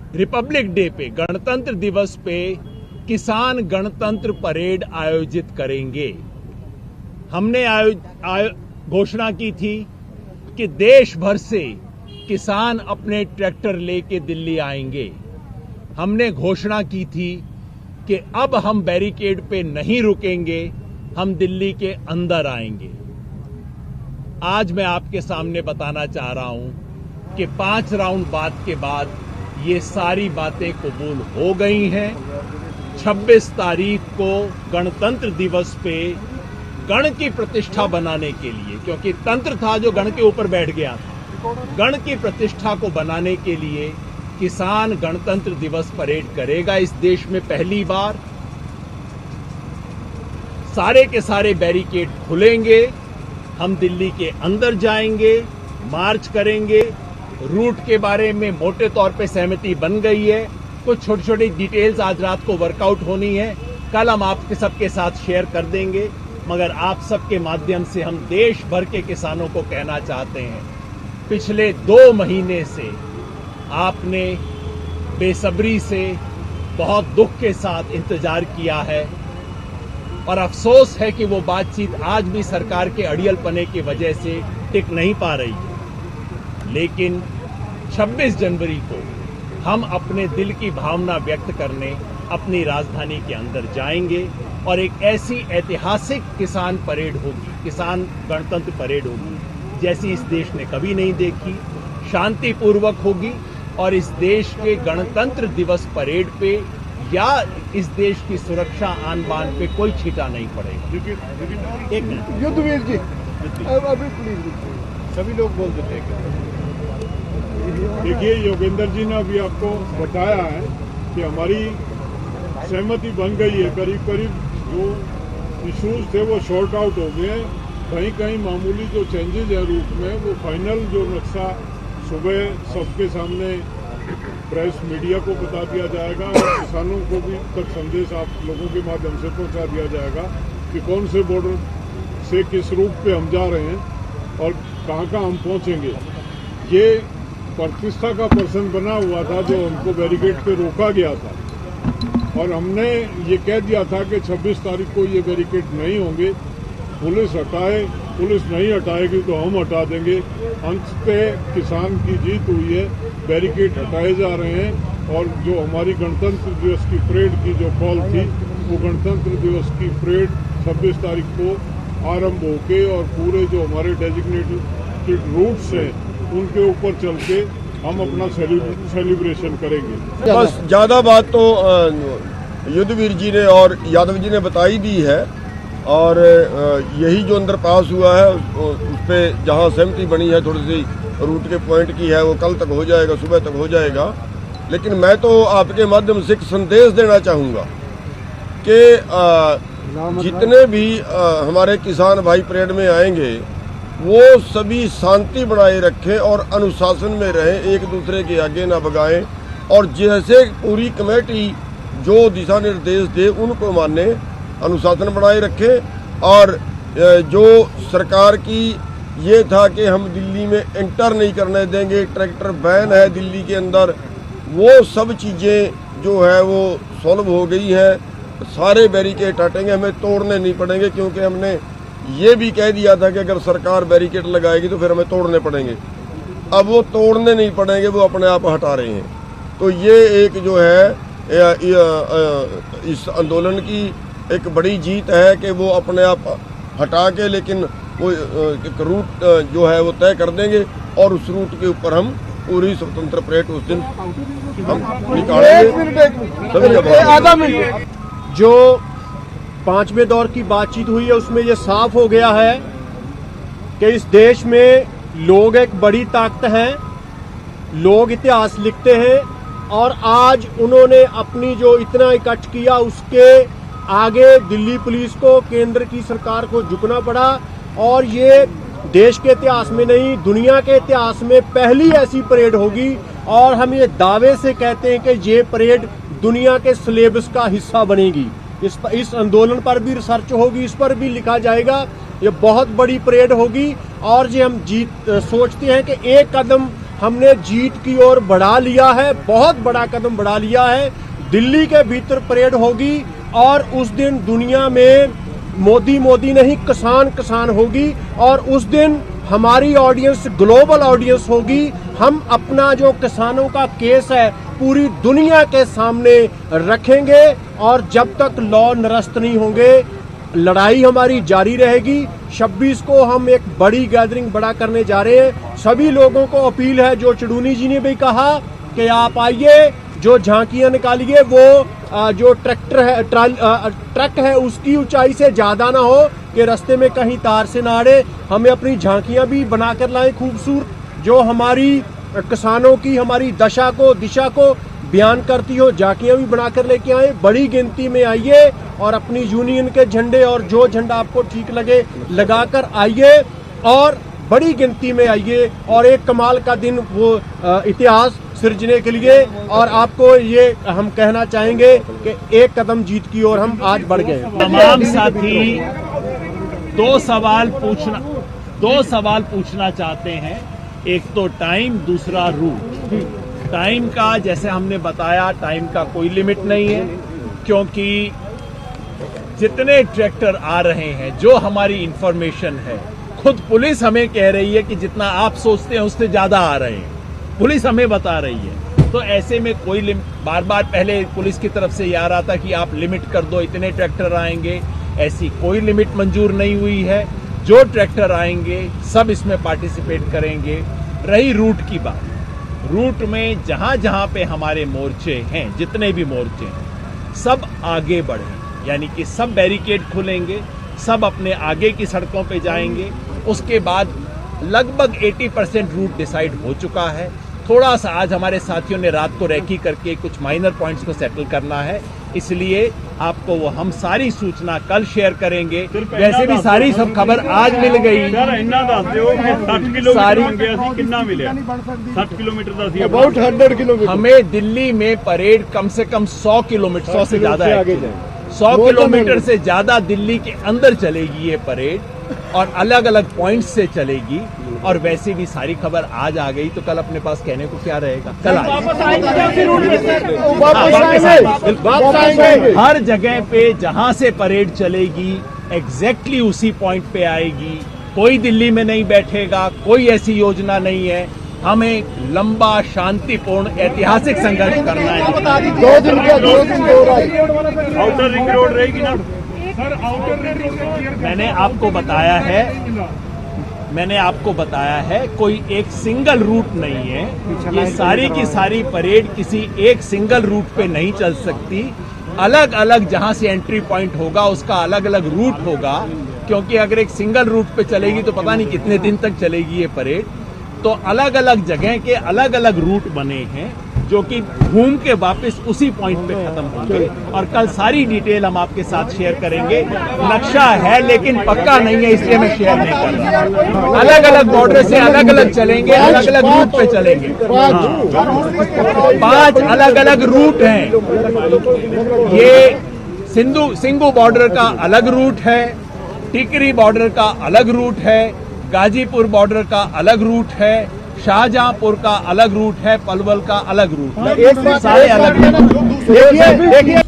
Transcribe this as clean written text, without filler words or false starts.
Republic day पे, गणतंत्र दिवस पे किसान गणतंत्र परेड आयोजित करेंगे। हमने घोषणा की थी कि देश भर से किसान अपने ट्रैक्टर लेके दिल्ली आएंगे। हमने घोषणा की थी कि अब हम बैरिकेड पे नहीं रुकेंगे, हम दिल्ली के अंदर आएंगे। आज मैं आपके सामने बताना चाह रहा हूं कि 5 राउंड बात के बाद ये सारी बातें कबूल हो गई हैं। 26 तारीख को गणतंत्र दिवस पे गण की प्रतिष्ठा बनाने के लिए, क्योंकि तंत्र था जो गण के ऊपर बैठ गया था, गण की प्रतिष्ठा को बनाने के लिए किसान गणतंत्र दिवस परेड करेगा। इस देश में पहली बार सारे के सारे बैरिकेड खुलेंगे, हम दिल्ली के अंदर जाएंगे, मार्च करेंगे। रूट के बारे में मोटे तौर पे सहमति बन गई है। कुछ छोटी छोटी डिटेल्स आज रात को वर्कआउट होनी है, कल हम आपके सबके साथ शेयर कर देंगे। मगर आप सबके माध्यम से हम देश भर के किसानों को कहना चाहते हैं, पिछले 2 महीने से आपने बेसब्री से बहुत दुख के साथ इंतजार किया है और अफसोस है कि वो बातचीत आज भी सरकार के अड़ियलपने की वजह से टिक नहीं पा रही है। लेकिन 26 जनवरी को हम अपने दिल की भावना व्यक्त करने अपनी राजधानी के अंदर जाएंगे और एक ऐसी ऐतिहासिक किसान परेड होगी, किसान गणतंत्र परेड होगी जैसी इस देश ने कभी नहीं देखी। शांतिपूर्वक होगी और इस देश के गणतंत्र दिवस परेड पे या इस देश की सुरक्षा आन बान पे कोई छींटा नहीं पड़ेगा। एक मिनट युद्धवीर जी, अभी प्लीज सभी लोग बोल देते हैं। देखिए, योगेंद्र जी ने अभी आपको बताया है कि हमारी सहमति बन गई है। करीब करीब जो इश्यूज थे वो शॉर्ट आउट हो गए। कहीं कहीं मामूली जो चेंजेज है रूट में, वो फाइनल जो नक्शा सुबह सबके सामने प्रेस मीडिया को बता दिया जाएगा और किसानों को भी तक संदेश आप लोगों के माध्यम से पहुंचा दिया जाएगा कि कौन से बॉर्डर से किस रूट पे हम जा रहे हैं और कहाँ कहाँ हम पहुंचेंगे। ये प्रतिष्ठा का प्रश्न बना हुआ था जो हमको बैरिकेड पे रोका गया था और हमने ये कह दिया था कि 26 तारीख को ये बैरिकेड नहीं होंगे। पुलिस हटाए, पुलिस नहीं हटाएगी तो हम हटा देंगे। अंततः किसान की जीत हुई है, बैरिकेड हटाए जा रहे हैं और जो हमारी गणतंत्र दिवस की परेड की जो कॉल थी, वो गणतंत्र दिवस की परेड 26 तारीख को आरंभ होके और पूरे जो हमारे डेजिग्नेटेड रूट्स हैं उनके ऊपर चल के हम अपना सेलिब्रेशन करेंगे। बस ज़्यादा बात तो युद्धवीर जी ने और यादव जी ने बताई दी है और यही जो अंदर पास हुआ है उस पर जहाँ सहमति बनी है थोड़ी सी रूट के पॉइंट की है, वो कल तक हो जाएगा, सुबह तक हो जाएगा। लेकिन मैं तो आपके माध्यम से एक संदेश देना चाहूँगा कि जितने भी हमारे किसान भाई परेड में आएंगे वो सभी शांति बनाए रखें और अनुशासन में रहें, एक दूसरे के आगे ना भगाएं और जैसे पूरी कमेटी जो दिशा निर्देश दे उनको माने, अनुशासन बनाए रखें। और जो सरकार की ये था कि हम दिल्ली में एंटर नहीं करने देंगे, ट्रैक्टर बैन है दिल्ली के अंदर, वो सब चीज़ें जो है वो सॉल्व हो गई हैं। सारे बैरिकेड हटेंगे, हमें तोड़ने नहीं पड़ेंगे क्योंकि हमने ये भी कह दिया था कि अगर सरकार बैरिकेड लगाएगी तो फिर हमें तोड़ने पड़ेंगे। अब वो तोड़ने नहीं पड़ेंगे, वो अपने आप हटा रहे हैं। तो ये एक जो है इस आंदोलन की एक बड़ी जीत है कि वो अपने आप हटा के, लेकिन वो एक रूट जो है वो तय कर देंगे और उस रूट के ऊपर हम पूरी स्वतंत्र परेड उस दिन हम निकालेंगे। जो 5वें दौर की बातचीत हुई है उसमें ये साफ हो गया है कि इस देश में लोग एक बड़ी ताकत हैं, लोग इतिहास लिखते हैं और आज उन्होंने अपनी जो इतना इकट्ठ किया उसके आगे दिल्ली पुलिस को, केंद्र की सरकार को झुकना पड़ा और ये देश के इतिहास में नहीं दुनिया के इतिहास में पहली ऐसी परेड होगी और हम ये दावे से कहते हैं कि ये परेड दुनिया के सिलेबस का हिस्सा बनेगी। इस आंदोलन पर भी रिसर्च होगी, इस पर भी लिखा जाएगा। ये बहुत बड़ी परेड होगी और ये हम सोचते हैं कि एक कदम हमने जीत की ओर बढ़ा लिया है, बहुत बड़ा कदम बढ़ा लिया है। दिल्ली के भीतर परेड होगी और उस दिन दुनिया में मोदी मोदी नहीं, किसान किसान होगी, और उस दिन हमारी ऑडियंस ग्लोबल ऑडियंस होगी। हम अपना जो किसानों का केस है पूरी दुनिया के सामने रखेंगे, और जब तक लॉ निरस्त नहीं होंगे लड़ाई हमारी जारी रहेगी। 26 को हम एक बड़ी गैदरिंग बड़ा करने जा रहे हैं। सभी लोगों को अपील है, जो चुड़ूनी जी ने भी कहा कि आप आइए, जो झांकियां निकालिए, वो जो ट्रक है उसकी ऊंचाई से ज्यादा ना हो कि रास्ते में कहीं तार से ना अड़े। हमें अपनी झांकियां भी बनाकर लाएं खूबसूरत, जो हमारी किसानों की हमारी दशा को दिशा को बयान करती हो। झांकियां भी बनाकर लेके आए, बड़ी गिनती में आइए और अपनी यूनियन के झंडे और जो झंडा आपको ठीक लगे लगाकर आइए, और बड़ी गिनती में आइए, और एक कमाल का दिन वो इतिहास सृजने के लिए। और आपको ये हम कहना चाहेंगे कि एक कदम जीत की ओर हम आज बढ़ गए। तमाम साथी दो सवाल पूछना चाहते हैं, एक तो टाइम, दूसरा रूट। टाइम का जैसे हमने बताया, टाइम का कोई लिमिट नहीं है, क्योंकि जितने ट्रैक्टर आ रहे हैं, जो हमारी इंफॉर्मेशन है, खुद पुलिस हमें कह रही है कि जितना आप सोचते हैं उससे ज्यादा आ रहे हैं, पुलिस हमें बता रही है। तो ऐसे में कोई बार बार पहले पुलिस की तरफ से ये आ रहा था कि आप लिमिट कर दो, इतने ट्रैक्टर आएंगे, ऐसी कोई लिमिट मंजूर नहीं हुई है। जो ट्रैक्टर आएंगे सब इसमें पार्टिसिपेट करेंगे। रही रूट की बात, रूट में जहां जहां पे हमारे मोर्चे हैं, जितने भी मोर्चे हैं, सब आगे बढ़े, यानी कि सब बैरिकेड खुलेंगे, सब अपने आगे की सड़कों पे जाएंगे। उसके बाद लगभग 80% रूट डिसाइड हो चुका है। थोड़ा सा आज हमारे साथियों ने रात को रेकी करके कुछ माइनर पॉइंट्स को सेटल करना है, इसलिए आपको वो हम सारी सूचना कल शेयर करेंगे। वैसे भी सारी सब खबर आज मिल गई। अबाउट 100 किलोमीटर हमें दिल्ली में परेड कम से कम 100 किलोमीटर, 100 से ज्यादा है, 100 किलोमीटर से ज्यादा दिल्ली के अंदर चलेगी ये परेड, और अलग अलग पॉइंट्स से चलेगी। और वैसे भी सारी खबर आज आ गई, तो कल अपने पास कहने को क्या रहेगा। कल आएंगे, हर जगह पे जहां से परेड चलेगी एग्जैक्टली उसी पॉइंट पे आएगी। कोई दिल्ली में नहीं बैठेगा, कोई ऐसी योजना नहीं है। हमें लंबा शांतिपूर्ण ऐतिहासिक संघर्ष करना है। 2 दिन आउटर रिंग रोड रहेगी ना सर? आउटर रिंग रोड मैंने आपको बताया है कोई एक सिंगल रूट नहीं है। ये सारी की सारी परेड किसी एक सिंगल रूट पे नहीं चल सकती। अलग अलग जहां से एंट्री पॉइंट होगा उसका अलग अलग रूट होगा, क्योंकि अगर एक सिंगल रूट पे चलेगी तो पता नहीं कितने दिन तक चलेगी ये परेड। तो अलग अलग जगह के अलग अलग रूट बने हैं, जो कि घूम के वापस उसी पॉइंट पे खत्म होंगे। और कल सारी डिटेल हम आपके साथ शेयर करेंगे। नक्शा है लेकिन पक्का नहीं है, इसलिए मैं शेयर नहीं कर रहा। अलग अलग बॉर्डर से अलग अलग चलेंगे, अलग अलग रूट पे चलेंगे। 5 अलग अलग रूट हैं। ये सिंधु बॉर्डर का अलग रूट है, टिकरी बॉर्डर का अलग रूट है, गाजीपुर बॉर्डर का अलग रूट है, शाहजहांपुर का अलग रूट है, पलवल का अलग रूट है, सारे अलग। देखिए